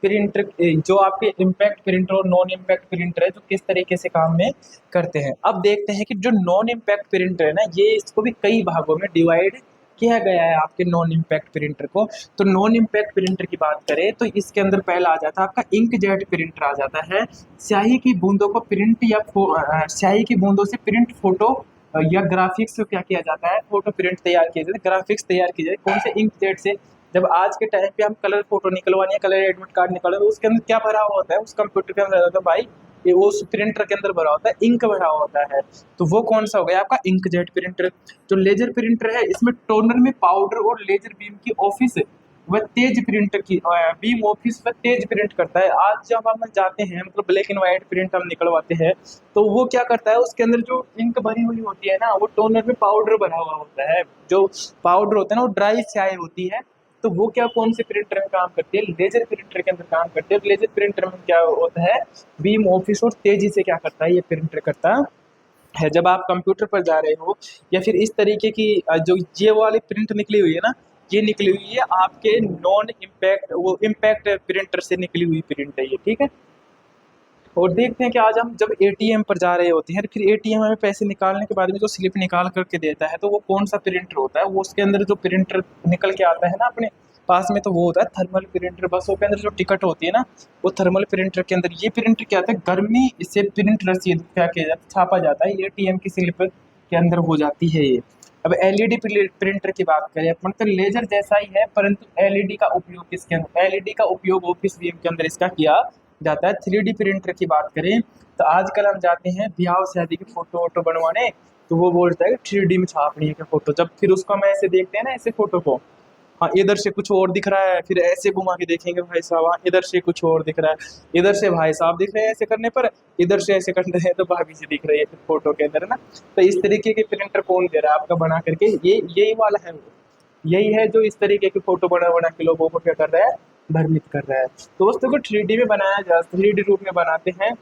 प्रिंटर, जो आपके इम्पैक्ट प्रिंटर और नॉन इम्पैक्ट प्रिंटर है जो किस तरीके से काम में करते हैं। अब देखते हैं कि जो नॉन इम्पैक्ट प्रिंटर है ना, ये इसको भी कई भागों में डिवाइड किया गया है आपके नॉन इम्पैक्ट प्रिंटर को। तो नॉन इम्पैक्ट प्रिंटर की बात करें तो इसके अंदर पहला आ जाता है आपका इंकजेट प्रिंटर आ जाता है। स्याही की बूंदों को प्रिंट या स्याही की बूंदों से प्रिंट फोटो या ग्राफिक्स क्या किया जाता है, फोटो प्रिंट तैयार किया जाता है, ग्राफिक्स तैयार किया जाए कौन से, इंकजेट से। जब आज के टाइम पे हम कलर फोटो निकलवानी है, कलर एडमिट कार्ड निकालो, तो उसके अंदर क्या भरा हुआ होता है, उस कंप्यूटर के अंदर होता है भाई, ये वो उस प्रिंटर के अंदर भरा होता है, इंक भरा हुआ होता है। तो वो कौन सा हो गया आपका इंकजेट प्रिंटर। जो लेजर प्रिंटर है, इसमें टोनर में पाउडर और लेजर बीम की ऑफिस वह तेज प्रिंट की बीम ऑफिस पर तेज प्रिंट करता है। आज जब हम जाते हैं मतलब ब्लैक एंड व्हाइट प्रिंट हम निकलवाते हैं, तो वो क्या करता है, उसके अंदर जो इंक भरी हुई होती है ना, वो टोनर में पाउडर भरा हुआ होता है। जो पाउडर होता है ना वो ड्राई स्याही होती है। तो वो क्या कौन से प्रिंटर में काम करती है, लेजर प्रिंटर के अंदर काम करती है। लेजर प्रिंटर में क्या होता है, बीम ऑफिस और तेजी से क्या करता है, ये प्रिंटर करता है। जब आप कंप्यूटर पर जा रहे हो या फिर इस तरीके की जो ये वाली प्रिंट निकली हुई है ना, ये निकली हुई है आपके नॉन इम्पैक्ट, वो इम्पैक्ट प्रिंटर से निकली हुई प्रिंट है ये, ठीक है। और देखते हैं कि आज हम जब एटीएम पर जा रहे होते हैं, फिर एटीएम हमें पैसे निकालने के बाद में जो स्लिप निकाल करके देता है, तो वो कौन सा प्रिंटर होता है, वो उसके अंदर जो प्रिंटर निकल के आता है ना अपने पास में, तो वो होता है थर्मल प्रिंटर। बसों के अंदर जो टिकट होती है ना, वो थर्मल प्रिंटर के अंदर ये प्रिंटर क्या होता है, गर्मी से प्रिंट रसीद क्या किया जाता है, छापा जाता है, एटीएम की स्लिप के अंदर हो जाती है ये। अब एलईडी प्रिंटर की बात करें अपन, तो लेजर जैसा ही है, परंतु एलईडी का उपयोग किसके अंदर, एलईडी का उपयोग ऑफिस बीम के अंदर इसका किया जाता है। 3D प्रिंटर की बात करें तो आजकल हम जाते हैं ब्याह शादी की फोटो वोटो बनवाने, तो वो बोलता है 3D में छापनी है क्या फोटो। जब फिर उसको हम ऐसे देखते हैं ना, ऐसे फोटो को, हाँ इधर से कुछ और दिख रहा है, फिर ऐसे घुमा के देखेंगे भाई साहब, हाँ इधर से कुछ और दिख रहा है, इधर से भाई साहब दिख रहे हैं ऐसे करने पर, इधर से ऐसे करते हैं तो भाभी से दिख रही है फोटो के अंदर ना। तो इस तरीके के प्रिंटर कौन दे रहा है आपका बना करके, ये यही वाला है, वो यही है जो इस तरीके की फोटो बना बना के लोगों को क्या कर रहा है, भ्रमित कर रहा है। तो दोस्तों को 3D में बनाया जा 3D रूप में बनाते हैं।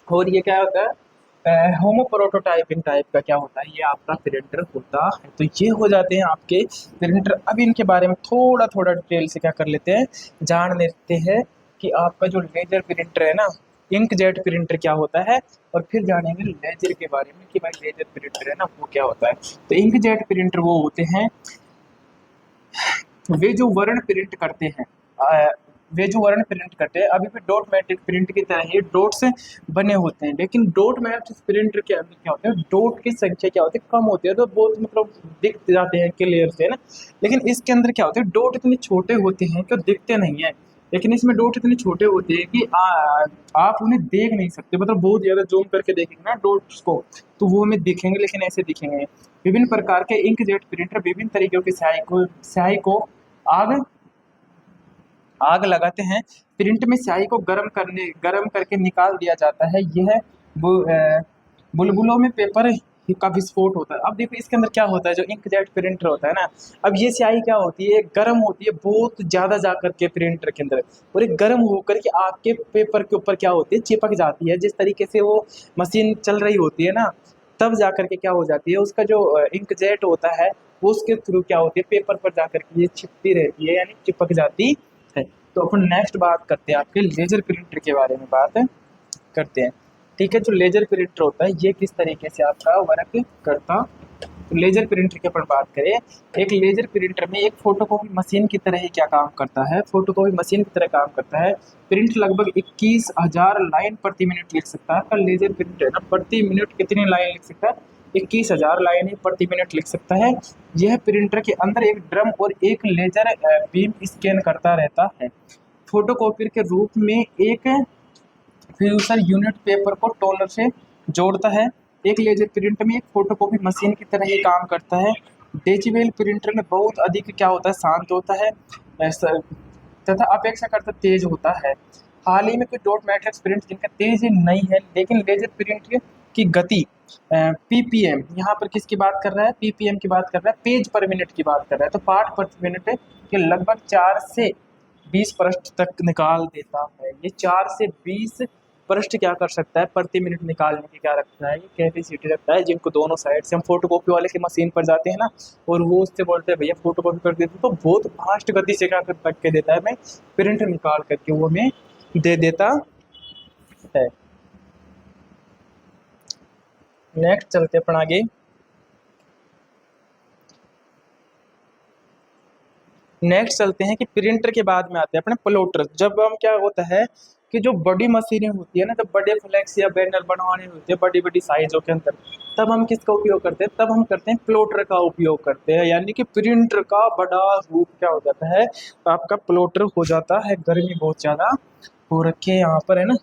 और ये क्या होता है, होमो प्रोटोटाइपिंग टाइप का क्या होता है, ये आपका प्रिंटर होता है। तो ये हो जाते हैं आपके प्रिंटर। अब इनके बारे में थोड़ा थोड़ा डिटेल से क्या कर लेते हैं, जान लेते हैं कि आपका जो लेजर प्रिंटर है ना, इंकजेट प्रिंटर क्या होता है, और फिर जानेंगे लेजर के बारे में कि भाई लेजर प्रिंटर है ना वो क्या होता है। तो इंकजेट प्रिंटर वो होते हैं, वे जो वर्ण प्रिंट करते हैं, वे जो वर्ण प्रिंट करते हैं अभी भी डॉट मैट्रिक्स प्रिंट की तरह ही डॉट से बने होते हैं। लेकिन डॉट मैट्रिक्स प्रिंटर के अंदर क्या होता है, डॉट की संख्या क्या होती है, कम होती है, तो बहुत मतलब दिख जाते हैं क्लियर से ना। लेकिन इसके अंदर क्या होता है, डॉट इतने छोटे होते हैं कि दिखते नहीं है। लेकिन इसमें डॉट इतने छोटे होते हैं कि आप उन्हें देख नहीं सकते, मतलब बहुत ज़्यादा जूम करके देखेंगे ना डॉट्स को तो वो हमें दिखेंगे, लेकिन ऐसे दिखेंगे। विभिन्न प्रकार के इंकजेट प्रिंटर विभिन्न तरीकों की स्याही को आग आग लगाते हैं। प्रिंट में स्याही को गर्म करके निकाल दिया जाता है। यह बुलबुलों में पेपर का विस्फोट होता है। अब देखो इसके अंदर क्या होता है, जो इंकजेट प्रिंटर होता है ना, अब ये स्याही क्या होती है, गर्म होती है बहुत ज्यादा जा करके प्रिंटर के अंदर, और एक गर्म होकर के आपके पेपर के ऊपर क्या होती है, चिपक जाती है। जिस तरीके से वो मशीन चल रही होती है ना, तब जा करके क्या हो जाती है, उसका जो इंकजेट होता है वो उसके थ्रू क्या होती है, पेपर पर जा करके ये छिपती रहती है, यानी चिपक जाती है। तो अपन नेक्स्ट बात करते हैं, आपके लेजर प्रिंटर के बारे में बात करते हैं। ठीक है, जो लेजर प्रिंटर होता है ये किस तरीके से आपका वर्क करता, तो लेजर प्रिंटर की अपन बात करें, एक लेजर प्रिंटर में एक फोटोकॉपी मशीन की तरह ही क्या काम करता है, फोटोकॉपी मशीन की तरह काम करता है। प्रिंट लगभग 21,000 लाइन प्रति मिनट लिख सकता है। आपका लेजर प्रिंटर है ना, प्रति मिनट कितनी लाइन लिख सकता है, 21,000 लाइन प्रति मिनट लिख सकता है। यह प्रिंटर के अंदर एक ड्रम और एक लेजर बीम स्कैन करता रहता है। फोटोकॉपी के रूप में एक फ्यूजन यूनिट पेपर को टोनर से जोड़ता है। एक लेजर प्रिंटर में एक फोटोकॉपी मशीन की तरह ही काम करता है। डेजिबल प्रिंटर में बहुत अधिक क्या होता है, शांत होता है तथा अपेक्षाकृत तेज होता है। हाल ही में कुछ डॉट मैट्रिक्स प्रिंट जिनका तेज नहीं है, लेकिन लेजर प्रिंट की गति पीपीएम, यहाँ पर किसकी बात कर रहा है, पीपीएम की बात कर रहा है, पेज पर मिनट की बात कर रहा है। तो पाठ पर मिनट के लगभग 4 से 20 पृष्ठ तक निकाल देता है। ये 4 से 20 पृष्ठ क्या कर सकता है, प्रति मिनट निकालने की क्या रखता है, ये कैपेसिटी रखता है। जिनको दोनों साइड से हम फोटोकॉपी वाले की मशीन पर जाते हैं ना, और वो उससे बोलते हैं भैया फोटोकॉपी कर देते, तो बहुत फास्ट गति से क्या कर के देता है, मैं प्रिंट निकाल करके वो हमें दे देता है। नेक्स्ट चलते अपन आगे। नेक्स्ट चलते हैं कि प्रिंटर के बाद में आते हैं अपने प्लॉटर। जब हम क्या होता है कि जो बड़ी मशीनें होती है ना, जब बड़े फ्लेक्स या बैनर बनवाने होते हैं बड़ी बड़ी साइजों के अंदर, तब हम किसका उपयोग करते हैं, तब हम करते हैं प्लॉटर का उपयोग करते हैं। यानी कि प्रिंटर का बड़ा रूप क्या हो जाता है, आपका प्लॉटर हो जाता है। गर्मी बहुत ज़्यादा हो रखी है यहाँ पर है ना,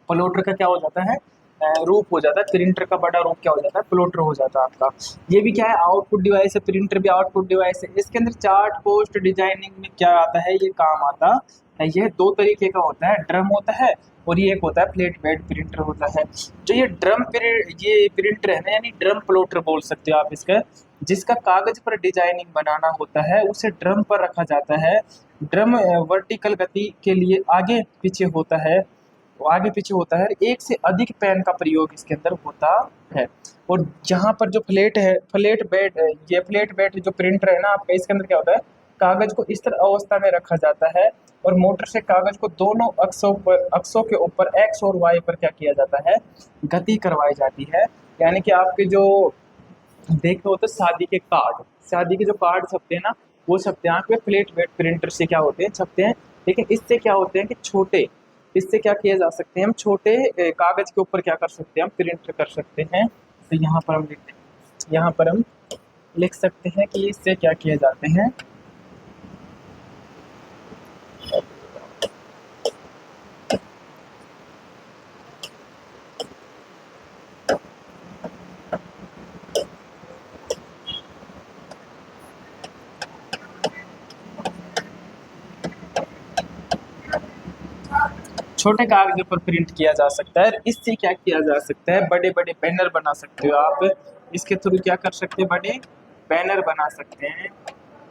प्लॉटर का क्या हो जाता है, रूप हो जाता है। प्रिंटर का बड़ा रूप क्या हो जाता है, प्लॉटर हो जाता है आपका। ये भी क्या है, आउटपुट डिवाइस है, प्रिंटर भी आउटपुट डिवाइस है। इसके अंदर चार्ट पोस्ट डिजाइनिंग में क्या आता है, ये काम आता है। ये दो तरीके का होता है, ड्रम होता है और ये एक होता है फ्लैट बेड प्रिंटर होता है। जो ये ये प्रिंटर है ना, यानी ड्रम प्लॉटर बोल सकते हो आप इसका, जिसका कागज पर डिजाइनिंग बनाना होता है उसे ड्रम पर रखा जाता है। ड्रम वर्टिकल गति के लिए आगे पीछे होता है, वो आगे पीछे होता है। एक से अधिक पेन का प्रयोग इसके अंदर होता है। और जहाँ पर जो फ्लैट है, फ्लैट बेड, ये फ्लैट बेड जो प्रिंटर है ना आपका, इसके अंदर क्या होता है, कागज को इस तरह अवस्था में रखा जाता है और मोटर से कागज को दोनों अक्षों के ऊपर एक्स और वाई पर क्या किया जाता है, गति करवाई जाती है। यानी कि आपके जो देखे होते शादी के कार्ड, शादी के जो कार्ड छपते हैं ना, वो छपते हैं आपके फ्लैट बेड प्रिंटर से क्या होते हैं, छपते हैं। लेकिन इससे क्या होते हैं कि छोटे, इससे क्या किए जा सकते हैं, हम छोटे कागज के ऊपर क्या कर सकते हैं, हम प्रिंट कर सकते हैं। तो यहाँ पर हम लिखते हैं, यहाँ पर हम लिख सकते हैं कि इससे क्या किए जाते हैं, छोटे कागजों पर प्रिंट किया जा सकता है। इससे क्या किया जा सकता है, बड़े बड़े बैनर बना सकते हो आप। इसके थ्रू क्या कर सकते हैं, बड़े बैनर बना सकते हैं,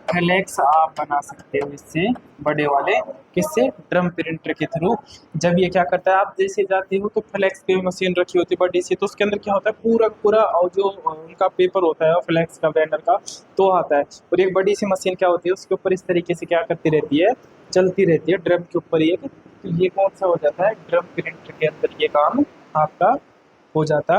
फ्लेक्स आप बना सकते हो इससे, बड़े वाले, किससे, ड्रम प्रिंटर के थ्रू। जब ये क्या करता है, आप जैसे जाते हो तो फ्लेक्स की मशीन रखी होती है बड़ी सी, तो उसके अंदर क्या होता है, पूरा पूरा और जो उनका पेपर होता है फ्लेक्स का, बैनर का, तो आता है। और एक बड़ी सी मशीन क्या होती है, उसके ऊपर इस तरीके से क्या करती रहती है, चलती रहती है ड्रम के ऊपर एक। तो ये कौन सा हो जाता है, ड्रम प्रिंटर के अंदर ये काम आपका हो जाता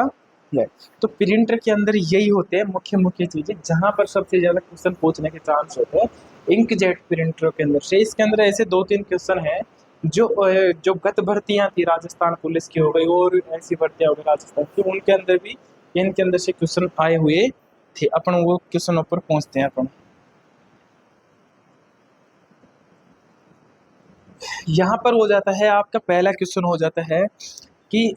है। तो प्रिंटर के अंदर यही होते हैं मुख्य मुख्य चीजें, जहां पर सबसे ज्यादा क्वेश्चन पूछने के चांस होते हैं इंकजेट प्रिंटर के अंदर से। इसके अंदर ऐसे 2-3 क्वेश्चन हैं जो गत भर्तियां थी, राजस्थान पुलिस की हो गई और ऐसी भर्तियां हो गई राजस्थान की, उनके अंदर भी इनके अंदर से क्वेश्चन आए हुए थे। अपन वो क्वेश्चनों पर पहुंचते हैं अपन। यहाँ पर हो जाता है आपका पहला क्वेश्चन हो जाता है कि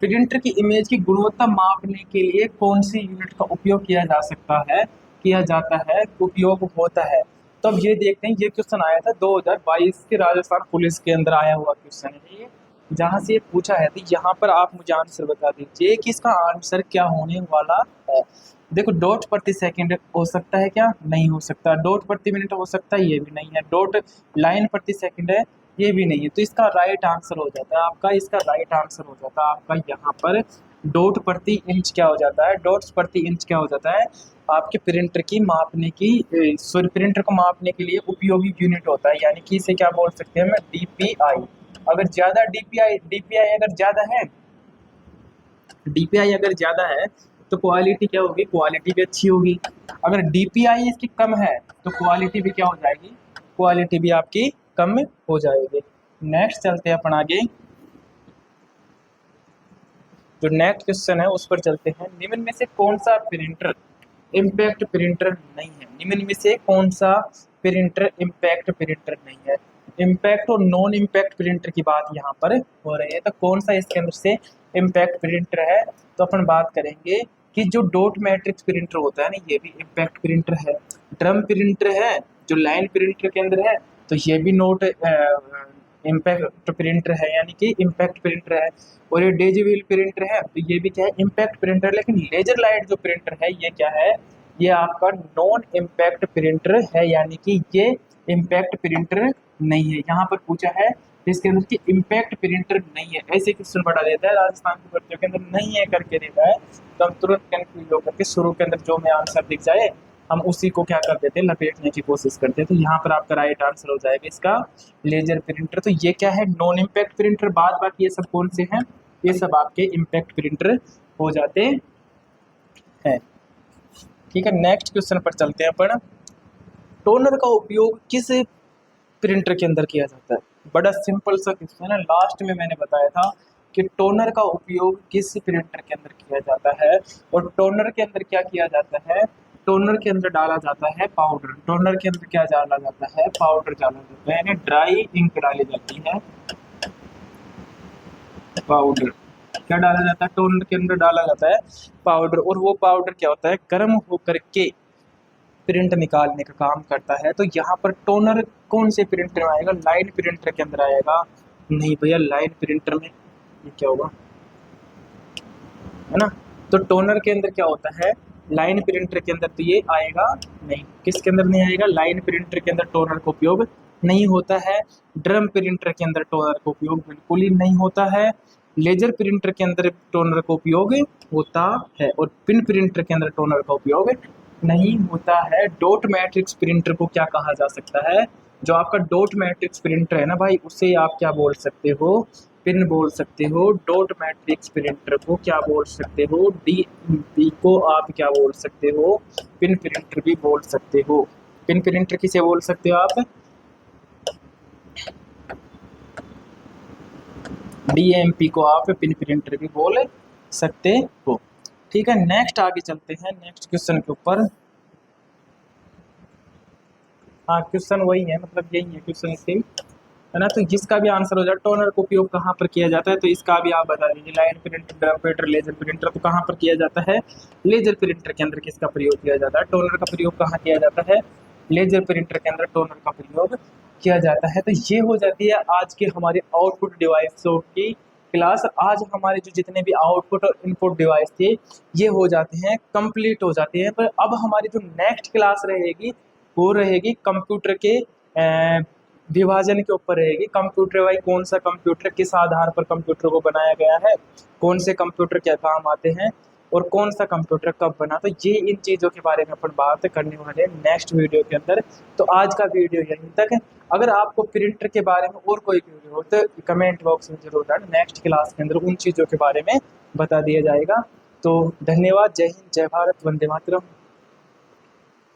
प्रिंटर की इमेज की गुणवत्ता मापने के लिए कौन सी यूनिट का उपयोग किया जा सकता है, किया जाता है, उपयोग होता है। तो अब ये देखते हैं, ये क्वेश्चन आया था 2022 के राजस्थान पुलिस के अंदर आया हुआ क्वेश्चन है ये, जहाँ से ये पूछा है। तो यहाँ पर आप मुझे आंसर बता दीजिए कि इसका आंसर क्या होने वाला है। देखो, डॉट प्रति सेकंड हो सकता है क्या? नहीं हो सकता। डॉट प्रति मिनट हो सकता है? ये भी नहीं है। डॉट लाइन प्रति सेकंड है? ये भी नहीं है। तो इसका राइट आंसर हो जाता है आपका, इसका राइट आंसर हो जाता है आपका यहाँ पर डॉट प्रति इंच क्या हो जाता है, डॉट्स प्रति इंच क्या हो जाता है आपके प्रिंटर की मापने की, सॉरी, प्रिंटर को मापने के लिए उपयोगी यूनिट होता है। यानी कि इसे क्या बोल सकते हैं, मैं डीपीआई। अगर ज्यादा डीपीआई अगर ज्यादा है, डीपीआई अगर ज्यादा है तो क्वालिटी क्या होगी, क्वालिटी भी अच्छी होगी। अगर डीपीआई इसकी कम है तो क्वालिटी भी क्या हो जाएगी, क्वालिटी भी आपकी कम हो जाएगी। नेक्स्ट चलते हैं अपन आगे, जो नेक्स्ट क्वेश्चन है उस पर चलते हैं। निम्न में से कौन सा प्रिंटर इम्पैक्ट प्रिंटर नहीं है? निम्न में से कौन सा प्रिंटर इम्पैक्ट प्रिंटर नहीं है? इम्पैक्ट और नॉन इम्पैक्ट प्रिंटर की बात यहाँ पर हो रही है। तो कौन सा इसके अंदर से इम्पैक्ट प्रिंटर है? तो अपन बात करेंगे कि जो डॉट मैट्रिक्स प्रिंटर होता है ना, ये भी इम्पैक्ट प्रिंटर है। ड्रम प्रिंटर है जो लाइन प्रिंटर के अंदर है, तो ये भी नोट इम्पैक्ट प्रिंटर है, यानी कि इम्पैक्ट प्रिंटर है। और ये डेजी व्हील प्रिंटर है, तो ये भी क्या है, इम्पैक्ट प्रिंटर। लेकिन लेजर लाइट जो प्रिंटर है ये क्या है, ये आपका नॉन इम्पैक्ट प्रिंटर है, यानी कि ये इम्पैक्ट प्रिंटर नहीं है। यहाँ पर पूछा है इसके अंदर की इम्पैक्ट प्रिंटर नहीं है, ऐसे क्वेश्चन बढ़ा देता है राजस्थान की भर्तियों के अंदर, नहीं है करके देता है तो हम तुरंत कंफ्यूज होकर के शुरू के अंदर जो में आंसर दिख जाए हम उसी को क्या कर देते हैं, लपेटने की कोशिश करते हैं। तो यहाँ पर आपका राइट आंसर हो जाएगा इसका लेजर प्रिंटर। तो ये क्या है, नॉन इम्पैक्ट प्रिंटर। बाद बाकी ये सब कौन से हैं, ये सब आपके इम्पैक्ट प्रिंटर हो जाते हैं। ठीक है, नेक्स्ट क्वेश्चन पर चलते हैं अपन। टोनर का उपयोग किस प्रिंटर के अंदर किया जाता है? बड़ा सिंपल सा क्वेश्चन है, लास्ट में मैंने बताया था कि टोनर का उपयोग किस प्रिंटर के अंदर किया जाता है। और टोनर के अंदर क्या किया जाता है, टोनर के अंदर डाला जाता है पाउडर। टोनर के अंदर क्या डाला जाता है, पाउडर डाला जाता है, यानी ड्राई इंक डाली जाती है, पाउडर। क्या डाला जाता है, टोनर के अंदर डाला जाता है पाउडर। और वो पाउडर क्या होता है, गर्म होकर के प्रिंट निकालने का काम करता है। तो यहाँ पर टोनर कौन से प्रिंटर में आएगा, लाइन प्रिंटर के अंदर आएगा? नहीं भैया, लाइन प्रिंटर में ये क्या होगा, है ना। तो टोनर के अंदर क्या होता है, लाइन प्रिंटर के अंदर तो ये आएगा नहीं। किसके अंदर नहीं आएगा, लाइन प्रिंटर के अंदर टोनर का उपयोग नहीं होता है। ड्रम प्रिंटर के अंदर टोनर का उपयोग बिल्कुल ही नहीं होता है। लेजर प्रिंटर के अंदर टोनर का उपयोग होता है। और पिन प्रिंटर के अंदर टोनर का उपयोग नहीं होता है। डॉट मैट्रिक्स प्रिंटर को क्या कहा जा सकता है, जो आपका डॉट मैट्रिक्स प्रिंटर है ना भाई, उसे आप क्या बोल सकते हो, पिन बोल सकते हो। डॉट मैट्रिक्स प्रिंटर को क्या बोल सकते हो, डीएमपी को आप क्या बोल सकते हो, पिन प्रिंटर भी बोल सकते हो। पिन प्रिंटर किसे बोल सकते हो आप, डीएमपी को आप पिन प्रिंटर भी बोल सकते हो। ठीक है, नेक्स्ट आगे चलते हैं, नेक्स्ट क्वेश्चन के ऊपर। हाँ, क्वेश्चन वही है, मतलब यही है क्वेश्चन इसके, है ना। तो जिसका भी आंसर हो जाए, टोनर का उपयोग कहाँ पर किया जाता है, तो इसका भी आप बता दीजिए। Line printer, drum printer, laser printer, तो कहाँ पर किया जाता है, लेजर प्रिंटर के अंदर किसका प्रयोग किया जाता है, टोनर का प्रयोग कहाँ किया जाता है, लेजर प्रिंटर के अंदर टोनर का प्रयोग किया जाता है। तो ये हो जाती है आज के हमारे आउटपुट डिवाइसों की क्लास। आज हमारे जो जितने भी आउटपुट और इनपुट डिवाइस थे ये हो जाते हैं, कंप्लीट हो जाते हैं। पर अब हमारी जो नेक्स्ट क्लास रहेगी वो रहेगी कंप्यूटर के विभाजन के ऊपर रहेगी। कंप्यूटर भाई, कौन सा कंप्यूटर किस आधार पर कंप्यूटर को बनाया गया है, कौन से कंप्यूटर क्या काम आते हैं और कौन सा कंप्यूटर कब बना। तो ये इन चीज़ों के बारे में अपन बात करने वाले हैं नेक्स्ट वीडियो के अंदर। तो आज का वीडियो यहीं तक है। अगर आपको प्रिंटर के बारे में और कोई वीडियो हो तो कमेंट बॉक्स में जरूर डालें, नेक्स्ट क्लास के अंदर उन चीज़ों के बारे में बता दिया जाएगा। तो धन्यवाद, जय हिंद, जय भारत, वंदे मातरम।